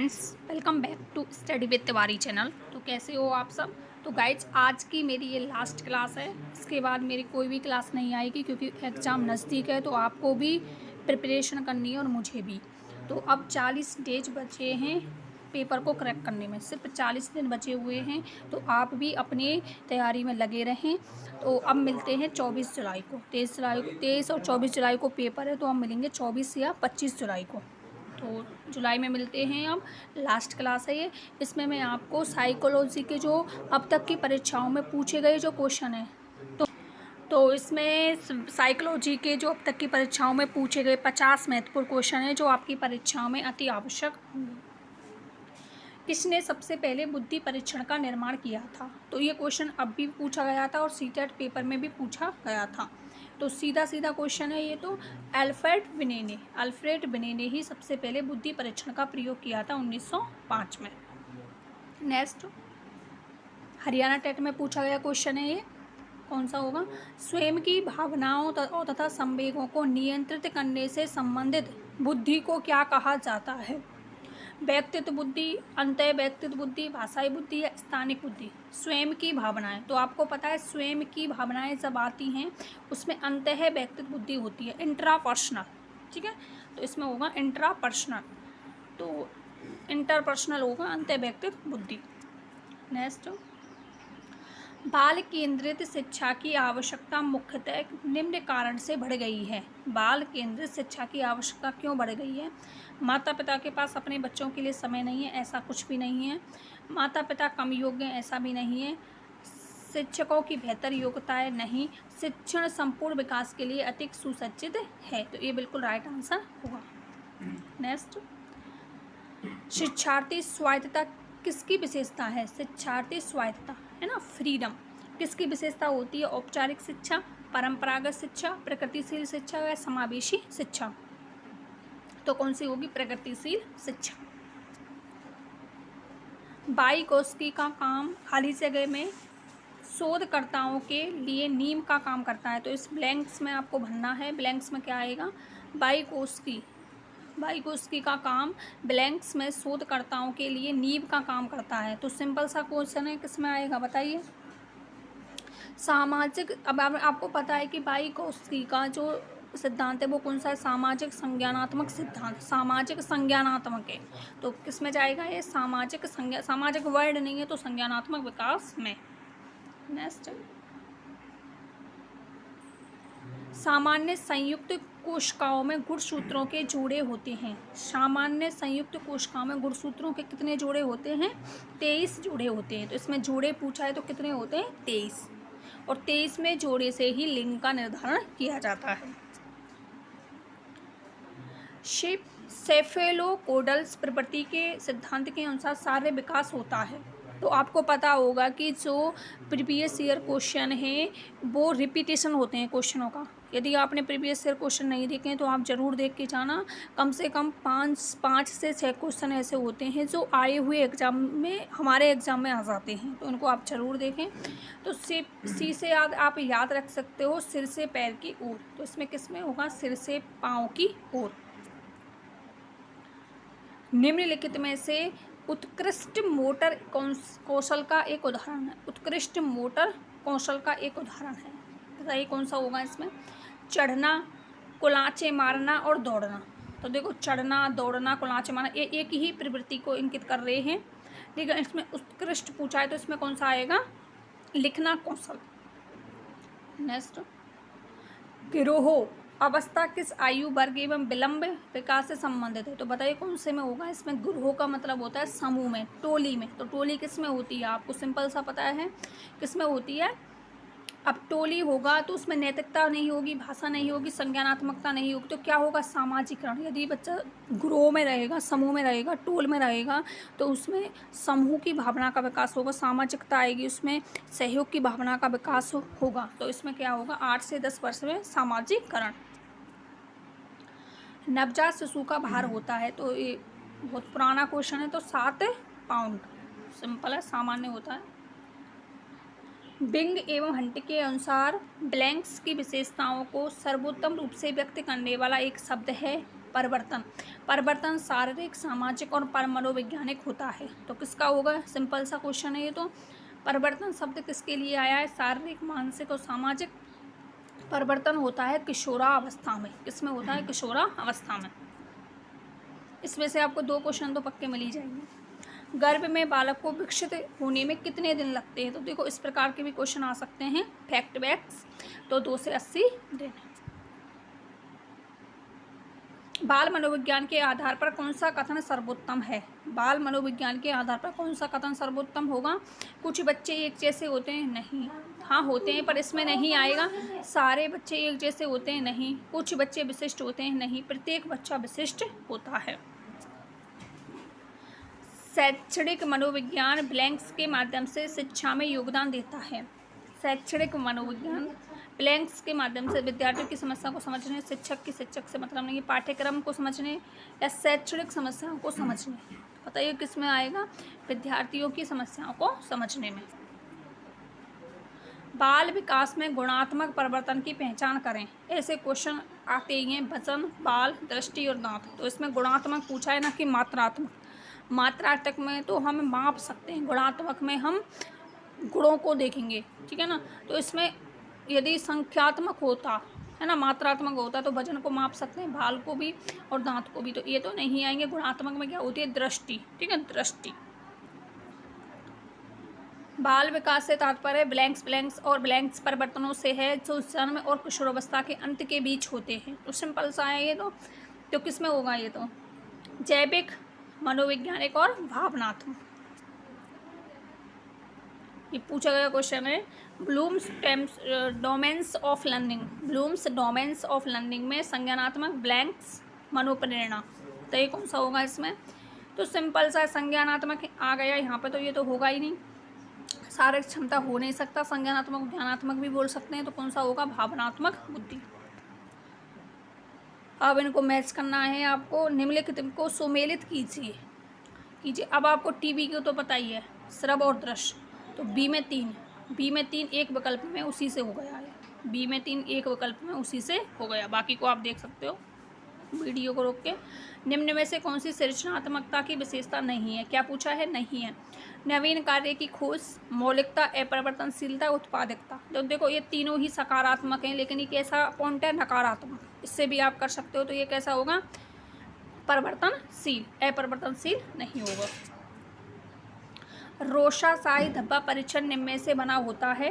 Friends, welcome back to study with Tiwari channel. तो कैसे हो आप सब। तो गाइज, आज की मेरी ये लास्ट क्लास है। इसके बाद मेरी कोई भी क्लास नहीं आएगी क्योंकि एग्ज़ाम नज़दीक है। तो आपको भी प्रिपरेशन करनी है और मुझे भी। तो अब 40 डेज बचे हैं पेपर को क्रैक करने में, सिर्फ 40 दिन बचे हुए हैं। तो आप भी अपनी तैयारी में लगे रहें। तो अब मिलते हैं 24 जुलाई को। 23 और 24 जुलाई को पेपर है, तो हम मिलेंगे 24 या 25 जुलाई को। तो जुलाई में मिलते हैं। अब लास्ट क्लास है ये। इसमें मैं आपको साइकोलॉजी के जो अब तक की परीक्षाओं में पूछे गए जो क्वेश्चन हैं, तो इसमें साइकोलॉजी के जो अब तक की परीक्षाओं में पूछे गए 50 महत्वपूर्ण क्वेश्चन हैं जो आपकी परीक्षाओं में अति आवश्यक होंगे। किसने सबसे पहले बुद्धि परीक्षण का निर्माण किया था? तो ये क्वेश्चन अब भी पूछा गया था और सीटेट पेपर में भी पूछा गया था। तो सीधा सीधा क्वेश्चन है ये। तो अल्फ्रेड बिने ही सबसे पहले बुद्धि परीक्षण का प्रयोग किया था 1905 में। नेक्स्ट, हरियाणा टेट में पूछा गया क्वेश्चन है ये। कौन सा होगा? स्वयं की भावनाओं तथा संवेगों को नियंत्रित करने से संबंधित बुद्धि को क्या कहा जाता है? व्यक्तित्व बुद्धि, अंतः व्यक्तित्व बुद्धि, भाषाई बुद्धि या स्थानिक बुद्धि? स्वयं की भावनाएं, तो आपको पता है स्वयं की भावनाएं जब आती हैं उसमें अंतः व्यक्तित्व बुद्धि होती है, इंट्रापर्सनल। ठीक है, तो इसमें होगा इंट्रापर्सनल। तो इंटरपर्सनल होगा अंतः व्यक्तित्व बुद्धि। नेक्स्ट, बाल केंद्रित शिक्षा की आवश्यकता मुख्यतः निम्न कारण से बढ़ गई है। बाल केंद्रित शिक्षा की आवश्यकता क्यों बढ़ गई है? माता पिता के पास अपने बच्चों के लिए समय नहीं है, ऐसा कुछ भी नहीं है। माता पिता कम योग्य हैं, ऐसा भी नहीं है। शिक्षकों की बेहतर योग्यताएं नहीं। शिक्षण संपूर्ण विकास के लिए अधिक सुसज्जित है। तो ये बिल्कुल राइट आंसर होगा। नेक्स्ट, शिक्षार्थी स्वायत्तता किसकी विशेषता है? शिक्षार्थी स्वायत्तता है ना, फ्रीडम, किसकी विशेषता होती है? औपचारिक शिक्षा, परंपरागत शिक्षा, प्रगतिशील शिक्षा या समावेशी शिक्षा? तो कौन सी होगी? प्रगतिशील शिक्षा। वाइगोत्स्की का काम खाली जगह में शोधकर्ताओं के लिए नीम का काम करता है। तो इस ब्लैंक्स में आपको भरना है। ब्लैंक्स में क्या आएगा? वाइगोत्स्की का काम ब्लैंक्स में शोधकर्ताओं के लिए नींव का काम करता है। तो सिंपल सा क्वेश्चन है, किसमें आएगा बताइए? सामाजिक। अब आपको पता है कि वाइगोत्स्की का जो सिद्धांत है वो कौन सा है? सामाजिक संज्ञानात्मक सिद्धांत। सामाजिक संज्ञानात्मक है, तो किस में जाएगा ये? सामाजिक वर्ड नहीं है तो संज्ञानात्मक विकास में। नेक्स्ट, सामान्य संयुक्त कोशिकाओं में गुणसूत्रों के जोड़े होते हैं। सामान्य संयुक्त कोशिकाओं में गुणसूत्रों के कितने जोड़े होते हैं? 23 जोड़े होते हैं। तो इसमें जोड़े पूछा है तो कितने होते हैं? 23। और 23वें जोड़े से ही लिंग का निर्धारण किया जाता है। सेफेलोपोडल्स प्रवृत्ति के सिद्धांत के अनुसार शारीरिक विकास होता है। तो आपको पता होगा कि जो प्रीवियस ईयर क्वेश्चन है वो रिपीटेशन होते हैं क्वेश्चनों का। यदि आपने प्रीवियस ईयर क्वेश्चन नहीं देखे तो आप ज़रूर देख के जाना। कम से कम 5 से 6 क्वेश्चन ऐसे होते हैं जो आए हुए एग्ज़ाम में, हमारे एग्ज़ाम में आ जाते हैं, तो उनको आप ज़रूर देखें। तो सी से आप याद रख सकते हो सिर से पैर की ओर। तो इसमें किस में होगा? सिर से पाँव की ओर। निम्नलिखित में से उत्कृष्ट मोटर कौशल का एक उदाहरण है। उत्कृष्ट मोटर कौशल का एक उदाहरण है, बताइए कौन सा होगा इसमें? चढ़ना, कुलांचे मारना और दौड़ना। तो देखो, चढ़ना, दौड़ना, कुलांचे मारना, ये एक ही प्रवृत्ति को इंगित कर रहे हैं। लेकिन इसमें उत्कृष्ट पूछा है तो इसमें कौन सा आएगा? लिखना कौशल। नेक्स्ट, गिरोह अवस्था किस आयु वर्ग एवं विलंब विकास से संबंधित है? तो बताइए कौन से में होगा? इसमें गिरोह का मतलब होता है समूह में, टोली में। तो टोली किस में होती है? आपको सिंपल सा पता है किस में होती है। अब टोली होगा तो उसमें नैतिकता नहीं होगी, भाषा नहीं होगी, संज्ञानात्मकता नहीं होगी, तो क्या होगा? सामाजिकरण। यदि बच्चा ग्रोह में रहेगा, समूह में रहेगा, टोल में रहेगा, तो उसमें समूह की भावना का विकास होगा, सामाजिकता आएगी, उसमें सहयोग की भावना का विकास होगा। तो इसमें क्या होगा? 8 से 10 वर्ष में सामाजिकरण। नवजात शिशु का भार होता है, तो ये बहुत पुराना क्वेश्चन है, तो 7 पाउंड। सिंपल है, सामान्य होता है। बिंग एवं हंट के अनुसार ब्लैंक्स की विशेषताओं को सर्वोत्तम रूप से व्यक्त करने वाला एक शब्द है परिवर्तन। परिवर्तन शारीरिक, सामाजिक और मनोवैज्ञानिक होता है। तो किसका होगा? सिंपल सा क्वेश्चन है ये। तो परिवर्तन शब्द किसके लिए आया है? शारीरिक, मानसिक और सामाजिक परिवर्तन होता है किशोरावस्था में। किसमें होता है? किशोरावस्था में। इसमें से आपको 2 क्वेश्चन तो पक्के मिल ही जाएंगे। गर्भ में बालक को विकसित होने में कितने दिन लगते हैं? तो देखो इस प्रकार के भी क्वेश्चन आ सकते हैं, फैक्ट बैक्स। तो 2 से 80 दिन। बाल मनोविज्ञान के आधार पर कौन सा कथन सर्वोत्तम है? बाल मनोविज्ञान के आधार पर कौन सा कथन सर्वोत्तम होगा? कुछ बच्चे एक जैसे होते हैं, नहीं। हाँ होते हैं, पर इसमें नहीं आएगा। सारे बच्चे एक जैसे होते हैं, नहीं। कुछ बच्चे विशिष्ट होते हैं, नहीं। प्रत्येक बच्चा विशिष्ट होता है। शैक्षणिक मनोविज्ञान ब्लैंक्स के माध्यम से शिक्षा में योगदान देता है। शैक्षणिक मनोविज्ञान ब्लैंक्स के माध्यम से विद्यार्थियों की समस्या को समझने, शिक्षक से मतलब नहीं, पाठ्यक्रम को समझने या शैक्षणिक समस्याओं को समझने। बताइए किस में आएगा? विद्यार्थियों की समस्याओं को समझने में। बाल विकास में गुणात्मक परिवर्तन की पहचान करें। ऐसे क्वेश्चन आते ही हैं, वजन, बाल, दृष्टि और दांत। तो इसमें गुणात्मक पूछा है ना कि मात्रात्मक। मात्रात्मक में तो हम माप सकते हैं, गुणात्मक में हम गुणों को देखेंगे, ठीक है ना। तो इसमें यदि संख्यात्मक होता है ना, मात्रात्मक होता, तो वजन को माप सकते हैं, बाल को भी और दांत को भी। तो ये तो नहीं आएंगे। गुणात्मक में क्या होती है? दृष्टि, ठीक है, दृष्टि। बाल विकास से तात्पर्य ब्लैंक्स और ब्लैंक्स परिवर्तनों से है जो जन्म और किशोरावस्था के अंत के बीच होते हैं। तो सिंपल सा है ये। तो किस में होगा ये? तो जैविक, मनोवैज्ञानिक और भावनात्मक। ये पूछा गया क्वेश्चन है। Bloom's domains of learning. Bloom's domains of learning में संज्ञानात्मक, ब्लैंक्स, मनोप्रेरणा। तो ये कौन सा होगा इसमें? तो सिंपल सा संज्ञानात्मक आ गया यहाँ पे। तो ये तो होगा ही नहीं, शारीरिक क्षमता हो नहीं सकता। संज्ञानात्मक, ध्यानात्मक भी बोल सकते हैं। तो कौन सा होगा? भावनात्मक बुद्धि। अब इनको मैच करना है आपको। निम्नलिखित को सुमेलित कीजिए। अब आपको टीवी को तो पता ही है, श्रव और दृश्य। तो बी में 3 एक विकल्प में उसी से हो गया है। बी में 3 एक विकल्प में उसी से हो गया। बाकी को आप देख सकते हो वीडियो को रोक के। निम्न में से कौन सी सृजनात्मकता की विशेषता नहीं है? क्या पूछा है? नहीं है। नवीन कार्य की खोज, मौलिकता, अपरिवर्तनशीलता, उत्पादकता। तो देखो ये तीनों ही सकारात्मक हैं, लेकिन ये कैसा पॉइंट है? नकारात्मक। इससे भी आप कर सकते हो। तो ये कैसा होगा? परिवर्तनशील। अपरिवर्तनशील नहीं होगा। रोशाशाही धब्बा परीक्षण निम्न में से बना होता है।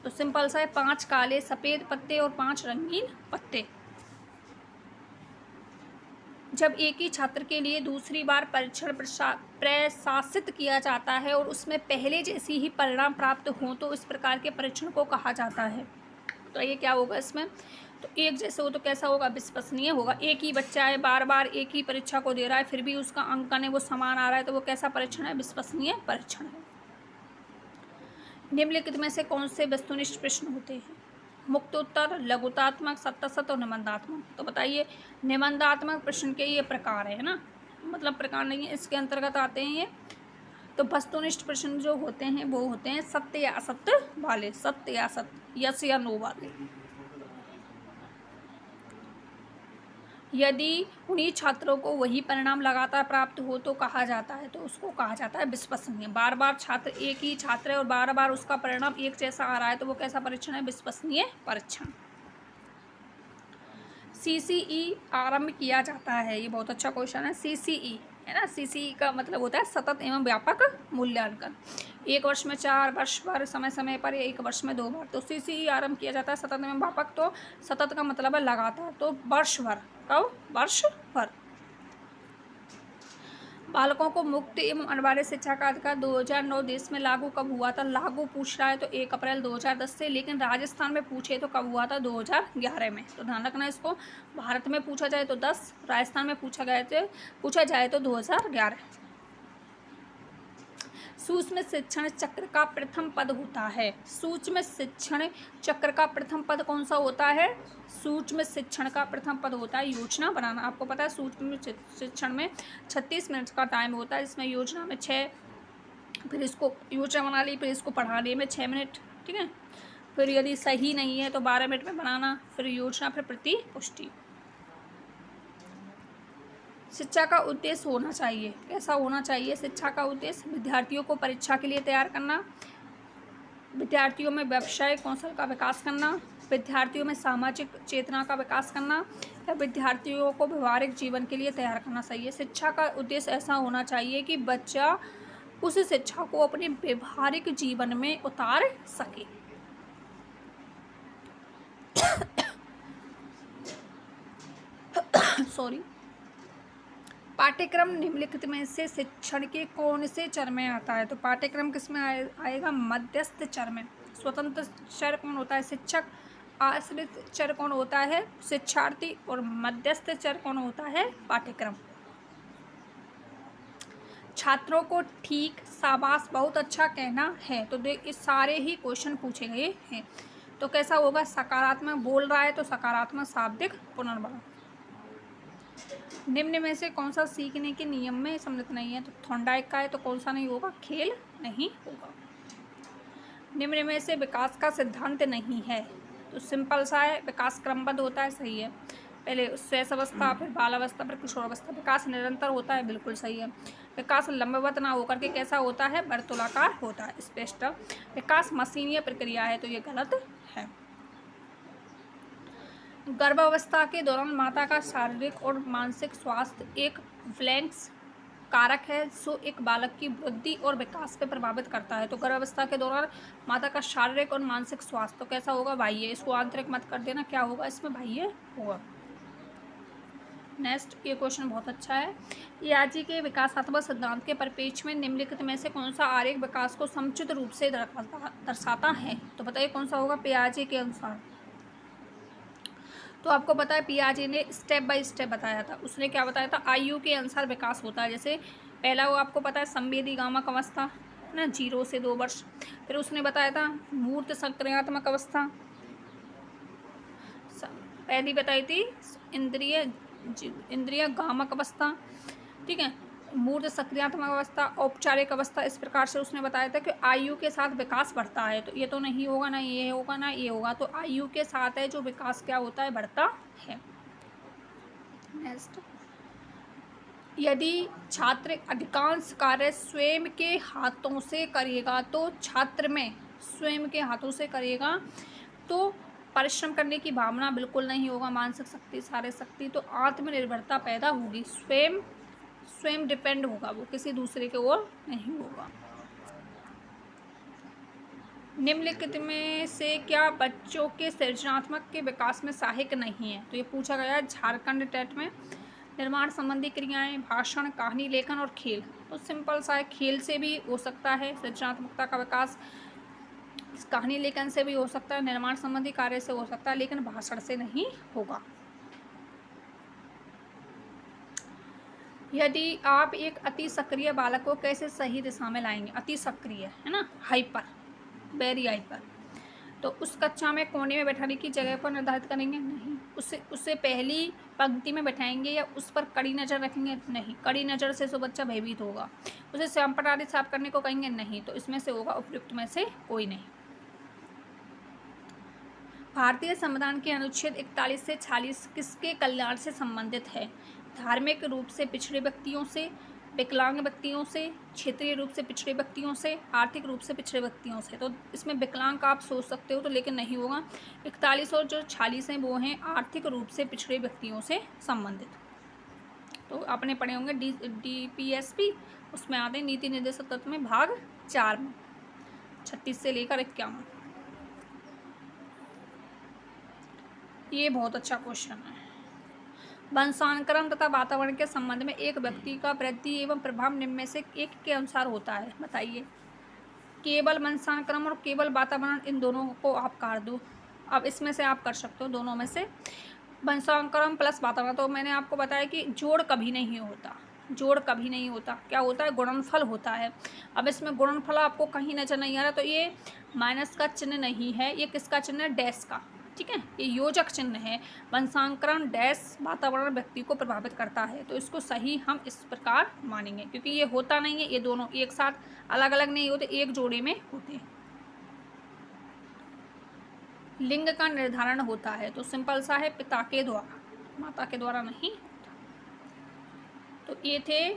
तो सिंपल सा है, 5 काले सफ़ेद पत्ते और 5 रंगीन पत्ते। जब एक ही छात्र के लिए दूसरी बार परीक्षण प्रशासित किया जाता है और उसमें पहले जैसी ही परिणाम प्राप्त हों तो इस प्रकार के परीक्षण को कहा जाता है। तो ये क्या होगा इसमें? तो एक जैसे हो तो कैसा होगा? विश्वसनीय होगा। एक ही बच्चा है, बार बार एक ही परीक्षा को दे रहा है, फिर भी उसका अंकन है वो समान आ रहा है, तो वो कैसा परीक्षण है? विश्वसनीय परीक्षण है। निम्नलिखित में से कौन से वस्तुनिष्ठ प्रश्न होते हैं? मुक्त उत्तर, लघुतात्मक, सत्तासत और निबंधात्मक। तो बताइए, निबंधात्मक प्रश्न के ये प्रकार है ना, मतलब प्रकार नहीं है, इसके अंतर्गत आते हैं ये। तो वस्तुनिष्ठ प्रश्न जो होते हैं वो होते हैं सत्य या असत्य वाले, सत्य या असत्य, यस या नो वाले। यदि उन्हीं छात्रों को वही परिणाम लगातार प्राप्त हो तो कहा जाता है, तो उसको कहा जाता है विश्वसनीय। बार बार छात्र एक ही छात्र है और बार बार उसका परिणाम एक जैसा आ रहा है, तो वो कैसा परीक्षण है? विश्वसनीय परीक्षण। CCE आरंभ किया जाता है। ये बहुत अच्छा क्वेश्चन है। CCE है ना, CCE का मतलब होता है सतत एवं व्यापक मूल्यांकन। 1 वर्ष में 4 वर्ष भर, समय समय पर, 1 वर्ष में 2 बार। तो CCE आरंभ किया जाता है सतत एवं व्यापक। तो सतत का मतलब है लगातार, तो वर्ष भर। कब? वर्ष भर। बालकों को मुक्त एवं अनिवार्य शिक्षा का अधिकार 2009 देश में लागू कब हुआ था? लागू पूछ रहा है तो 1 अप्रैल 2010 से, लेकिन राजस्थान में पूछे तो कब हुआ था? 2011 में। तो ध्यान रखना इसको। भारत में पूछा जाए तो 10, राजस्थान में पूछा जाए तो 2011। सूक्ष्म शिक्षण चक्र का प्रथम पद होता है। सूक्ष्म शिक्षण चक्र का प्रथम पद कौन सा होता है? सूक्ष्म शिक्षण का प्रथम पद होता है योजना बनाना। आपको पता है सूक्ष्म शिक्षण में 36 मिनट का टाइम होता है, इसमें योजना में 6, फिर इसको योजना बना ली, फिर इसको पढ़ाने में 6 मिनट, ठीक है। फिर यदि सही नहीं है तो 12 मिनट में बनाना, फिर योजना, फिर प्रतिपुष्टि। शिक्षा का उद्देश्य होना चाहिए, कैसा होना चाहिए? शिक्षा का उद्देश्य विद्यार्थियों को परीक्षा के लिए तैयार करना, विद्यार्थियों में व्यवसाय कौशल का विकास करना, विद्यार्थियों में सामाजिक चेतना का विकास करना, या विद्यार्थियों को व्यवहारिक जीवन के लिए तैयार करना चाहिए। शिक्षा का उद्देश्य ऐसा होना चाहिए कि बच्चा उस शिक्षा को अपने व्यवहारिक जीवन में उतार सके। सॉरी। पाठ्यक्रम निम्नलिखित में से शिक्षण के कौन से चरण में आता है? तो पाठ्यक्रम किस में आएगा? मध्यस्थ चरण में। स्वतंत्र चर कौन होता है? शिक्षक। आश्रित चर कौन होता है? शिक्षार्थी। और मध्यस्थ चर कौन होता है? पाठ्यक्रम। छात्रों को ठीक, शाबाश, बहुत अच्छा कहना है। तो देख, इस सारे ही क्वेश्चन पूछे गए हैं। तो कैसा होगा? सकारात्मक बोल रहा है तो सकारात्मक शाब्दिक पुनर्वाचन। निम्न में से कौन सा सीखने के नियम में सम्मिलित नहीं है? तो थॉर्नडाइक का है, तो कौन सा नहीं होगा? खेल नहीं होगा। निम्न में से विकास का सिद्धांत नहीं है? तो सिंपल सा है, विकास क्रमबद्ध होता है, सही है। पहले शैशवावस्था, फिर बालावस्था, फिर किशोरावस्था। विकास निरंतर होता है, बिल्कुल सही है। विकास लंबवत ना होकर के कैसा होता है? वर्तुलाकार होता है, स्पष्ट। विकास मशीनीय प्रक्रिया है, तो ये गलत है। गर्भावस्था के दौरान माता का शारीरिक और मानसिक स्वास्थ्य एक फ्लैंक्स कारक है जो एक बालक की वृद्धि और विकास पे प्रभावित करता है। तो गर्भावस्था के दौरान माता का शारीरिक और मानसिक स्वास्थ्य तो कैसा होगा? बाह्य। इसको आंतरिक मत कर देना, क्या होगा इसमें? बाह्य होगा। नेक्स्ट, ये क्वेश्चन बहुत अच्छा है। पियाजे के विकासात्मक सिद्धांत के परिप्रेक्ष्य में निम्नलिखित में से कौन सा आरेख विकास को समुचित रूप से दर्शाता है? तो बताइए कौन सा होगा पियाजे के अनुसार? तो आपको पता है पियाजे ने स्टेप बाय स्टेप बताया था। उसने क्या बताया था? आयु के अनुसार विकास होता है। जैसे पहला वो आपको पता है संवेदी गामक अवस्था ना, 0 से 2 वर्ष। फिर उसने बताया था मूर्त सक्रियात्मक अवस्था, पहली बताई थी इंद्रिय गामक अवस्था, ठीक है। मूर्त सक्रियात्मक अवस्था, औपचारिक अवस्था, इस प्रकार से उसने बताया था कि आयु के साथ विकास बढ़ता है। तो ये तो नहीं होगा, ना ये होगा, ना ये होगा। तो आयु के साथ है जो विकास क्या होता है? बढ़ता है। नेक्स्ट, यदि छात्र अधिकांश कार्य स्वयं के हाथों से करेगा तो छात्र में स्वयं के हाथों से करेगा तो परिश्रम करने की भावना बिल्कुल नहीं होगा, मानसिक शक्ति, शारीरिक शक्ति, तो आत्मनिर्भरता पैदा होगी। स्वयं डिपेंड होगा, वो किसी दूसरे के ओर नहीं होगा। निम्नलिखित में से क्या बच्चों के सृजनात्मक के विकास में सहायक नहीं है? तो ये पूछा गया है झारखंड टेट में। निर्माण संबंधी क्रियाएं, भाषण, कहानी लेखन और खेल। तो सिंपल सा है, खेल से भी हो सकता है सृजनात्मकता का विकास, कहानी लेखन से भी हो सकता है, निर्माण संबंधी कार्य से हो सकता है, लेकिन भाषण से नहीं होगा। यदि आप एक अति सक्रिय बालक को कैसे सही दिशा में लाएंगे? अति सक्रिय है ना, हाइपर, वेरी हाइपर। तो उस कक्षा में कोने में बैठाने की जगह को निर्धारित करेंगे? नहीं। उससे पहली पंक्ति में बैठाएंगे या उस पर कड़ी नज़र रखेंगे? नहीं। कड़ी नज़र से तो बच्चा भयभीत होगा। उसे श्यामपट आदि साफ करने को कहेंगे? नहीं। तो इसमें से होगा उपयुक्त में से कोई नहीं। भारतीय संविधान के अनुच्छेद 41 से 46 किसके कल्याण से संबंधित है? धार्मिक रूप से पिछड़े व्यक्तियों से, विकलांग व्यक्तियों से, क्षेत्रीय रूप से पिछड़े व्यक्तियों से, आर्थिक रूप से पिछड़े व्यक्तियों से। तो इसमें विकलांग का आप सोच सकते हो, तो लेकिन नहीं होगा। 41 और जो 46 हैं वो हैं आर्थिक रूप से पिछड़े व्यक्तियों से संबंधित। तो आपने पढ़े होंगे DPSP, उसमें आते हैं नीति निर्देशक तत्व में भाग 4 में 36 से लेकर 51। ये बहुत अच्छा क्वेश्चन है। वंशानुक्रम तथा वातावरण के संबंध में एक व्यक्ति का वृद्धि एवं प्रभाव निम्न में से एक के अनुसार होता है? बताइए। केवल वंशानुक्रम और केवल वातावरण, इन दोनों को आप काट दो। अब इसमें से आप कर सकते हो दोनों में से वंशानुक्रम प्लस वातावरण। तो मैंने आपको बताया कि जोड़ कभी नहीं होता, जोड़ कभी नहीं होता। क्या होता है? गुणनफल होता है। अब इसमें गुणनफल आपको कहीं नजर नहीं आ रहा, तो ये माइनस का चिन्ह नहीं है, ये किसका चिन्ह है? डैश का, ठीक है। ये योजक चिन्ह है। वंशानुक्रम डैश वातावरण व्यक्ति को प्रभावित करता है, तो इसको सही हम इस प्रकार मानेंगे, क्योंकि ये होता नहीं है, ये दोनों एक साथ अलग अलग नहीं होते, एक जोड़े में होते हैं। लिंग का निर्धारण होता है, तो सिंपल सा है, पिता के द्वारा, माता के द्वारा नहीं। तो ये थे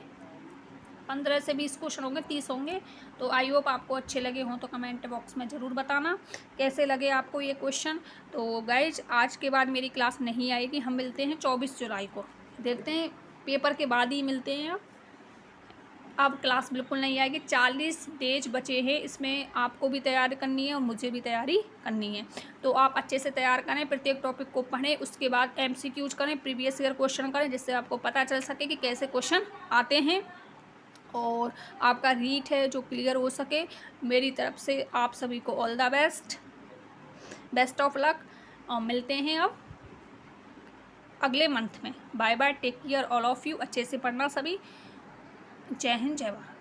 15 से 20 क्वेश्चन होंगे, 30 होंगे। तो आई होप आपको अच्छे लगे हों, तो कमेंट बॉक्स में ज़रूर बताना कैसे लगे आपको ये क्वेश्चन। तो गाइज आज के बाद मेरी क्लास नहीं आएगी, हम मिलते हैं 24 जुलाई को, देखते हैं पेपर के बाद ही मिलते हैं। अब क्लास बिल्कुल नहीं आएगी, 40 डेज बचे हैं, इसमें आपको भी तैयारी करनी है और मुझे भी तैयारी करनी है। तो आप अच्छे से तैयार करें, प्रत्येक टॉपिक को पढ़ें, उसके बाद MCQs करें, प्रीवियस ईयर क्वेश्चन करें, जिससे आपको पता चल सके कि कैसे क्वेश्चन आते हैं और आपका रीट है जो क्लियर हो सके। मेरी तरफ से आप सभी को all the best, best of luck, और मिलते हैं अब अगले मंथ में। Bye bye, take care all of you, अच्छे से पढ़ना सभी। जय हिंद, जय भारत।